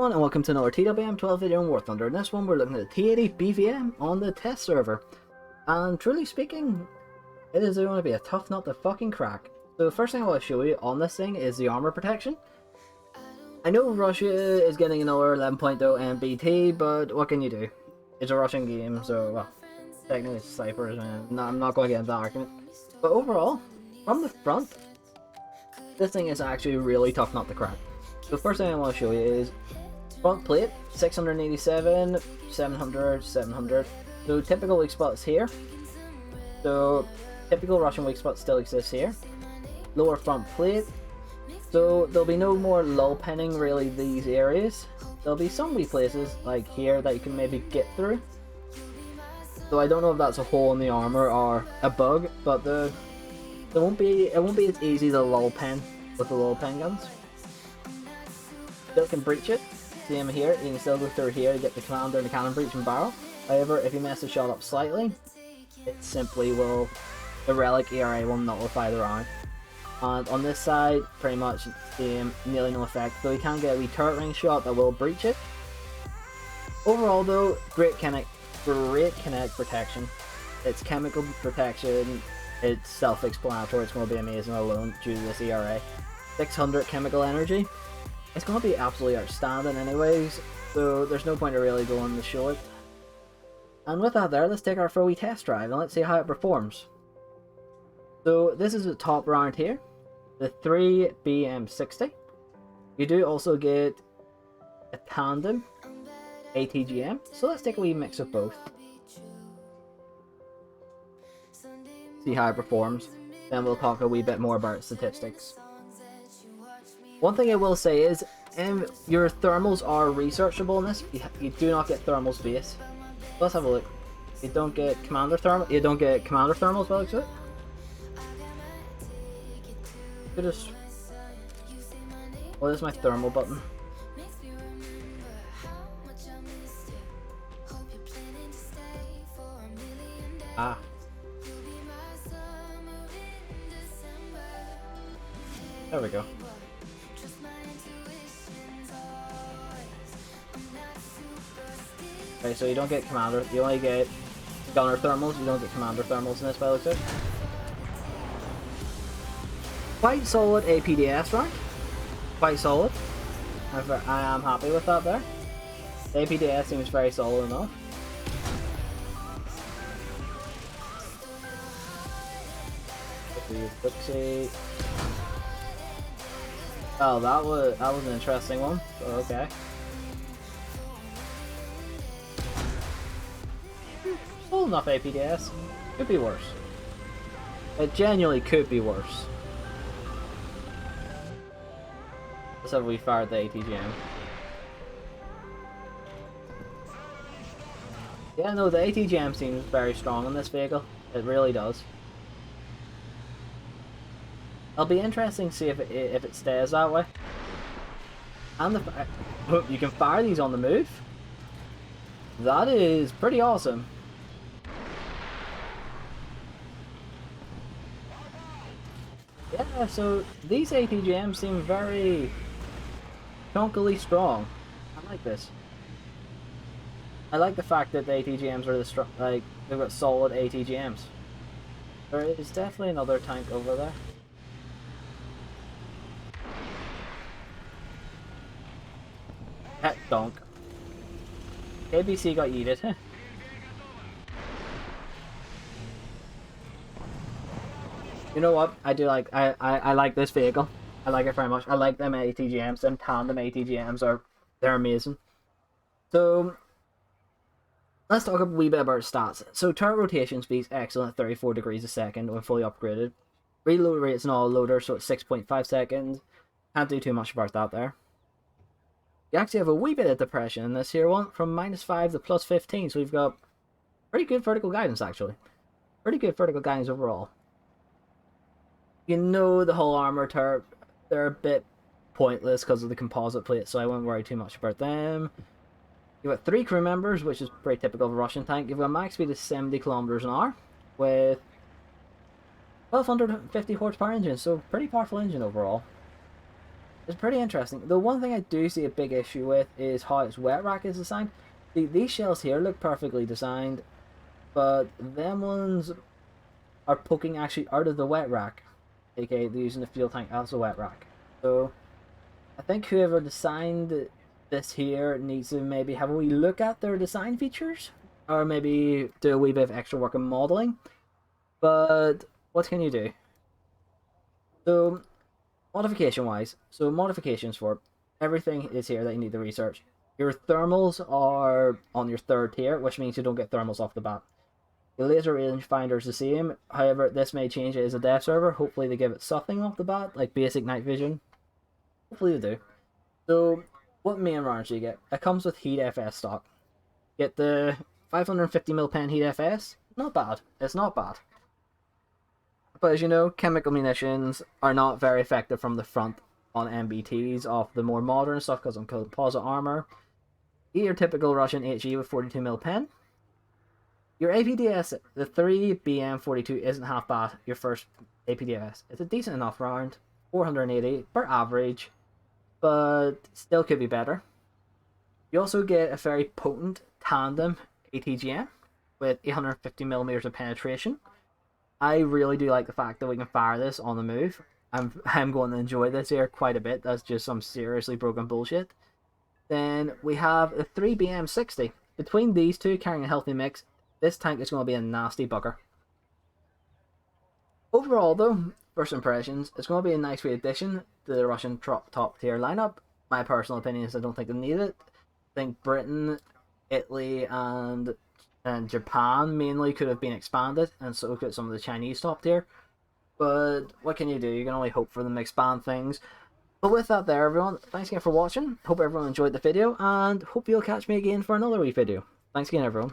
everyone, and welcome to another TWM 12 video on War Thunder. In this one we're looking at the T-80 BVM on the test server. And truly speaking, it is going to be a tough nut to fucking crack. So the first thing I want to show you on this thing is the armor protection. I know Russia is getting another 11.0 MBT, but what can you do? It's a Russian game, so well, technically it's snipers, and I'm not going to get into that argument. But overall, from the front, this thing is actually a really tough nut to crack. So the first thing I want to show you is front plate, 687, 700, 700. So typical weak spots here. So typical Russian weak spot still exists here. Lower front plate. So there'll be no more lull pinning really these areas. There'll be some weak places like here that you can maybe get through. So I don't know if that's a hole in the armor or a bug, but it won't be as easy to lull pin with the lull pin guns. Still can breach it. Same here, you can still go through here to get the commander and the cannon breach and barrel. However, if you mess the shot up slightly, it simply will, the relic ERA will nullify the round. And on this side, pretty much nearly no effect, though you can get a wee turret ring shot that will breach it. Overall though, great kinetic protection. It's chemical protection, it's self-explanatory, it's going to be amazing alone due to this ERA. 600 chemical energy. It's going to be absolutely outstanding anyways, so there's no point in really going to show it. And with that there, let's take our wee test drive and let's see how it performs. So this is the top round here, the 3 BM60. You do also get a tandem ATGM, so let's take a wee mix of both. See how it performs, then we'll talk a wee bit more about statistics. One thing I will say is, your thermals are researchable in this. You do not get thermal space. Let's have a look. You don't get commander thermal. You don't get commander thermals by the looks of it. Just. Oh, there's my thermal button. Ah. There we go. Okay, so you don't get commander, you only get gunner thermals, you don't get commander thermals in this by the looks of it. Quite solid APDS rank. Quite solid. I am happy with that there. The APDS seems very solid enough. Oh, that was an interesting one. Okay. Still enough APDS. Could be worse. It genuinely could be worse. Let's have we fired the ATGM. Yeah, no, the ATGM seems very strong in this vehicle. It really does. It'll be interesting to see if it stays that way. And you can fire these on the move. That is pretty awesome. Yeah, so these ATGMs seem very chunkily strong. I like this. I like the fact that the ATGMs are they've got solid ATGMs. There is definitely another tank over there. Heck donk. ABC got yeeted. You know what? I do like I like this vehicle. I like it very much. I like them ATGMs. Them tandem ATGMs they're amazing. So let's talk a wee bit about stats. So turret rotation speed's excellent at 34 degrees a second when fully upgraded. Reload rate's an all loader, so it's 6.5 seconds. Can't do too much about that there. You actually have a wee bit of depression in this here one, from -5 to +15, so we've got pretty good vertical guidance actually. Pretty good vertical guidance overall. You know the whole armor turret, they're a bit pointless because of the composite plate, so I won't worry too much about them. You've got 3 crew members, which is pretty typical of a Russian tank. You've got a max speed of 70 kilometers an hour with 1250 horsepower engine, so pretty powerful engine overall. It's pretty interesting. The one thing I do see a big issue with is how its wet rack is designed. These shells here look perfectly designed, but them ones are poking actually out of the wet rack. aka they're using the fuel tank as a wet rack. So I think whoever designed this here needs to maybe have a wee look at their design features, or maybe do a wee bit of extra work in modeling. But what can you do? So modification wise, so modifications for everything is here that you need to research. Your thermals are on your third tier, which means you don't get thermals off the bat. The laser rangefinder is the same, however this may change it as a dev server. Hopefully they give it something off the bat, like basic night vision. Hopefully they do. So what main rounds do you get? It comes with heat FS stock. Get the 550mm pen heat FS. Not bad. It's not bad. But as you know, chemical munitions are not very effective from the front on MBTs of the more modern stuff because of composite armor. Get your typical Russian HE with 42mm pen. Your APDS, the 3 BM42 isn't half bad, your first APDS. It's a decent enough round, 480 per average, but still could be better. You also get a very potent tandem ATGM with 850mm of penetration. I really do like the fact that we can fire this on the move. I'm going to enjoy this here quite a bit. That's just some seriously broken bullshit. Then we have the 3 BM60. Between these two, carrying a healthy mix, this tank is going to be a nasty bugger. Overall though, first impressions, it's going to be a nice wee addition to the Russian top tier lineup. My personal opinion is I don't think they need it. I think Britain, Italy and Japan mainly could have been expanded, and so could some of the Chinese top tier. But what can you do? You can only hope for them to expand things. But with that there everyone, thanks again for watching. Hope everyone enjoyed the video, and hope you'll catch me again for another wee video. Thanks again everyone.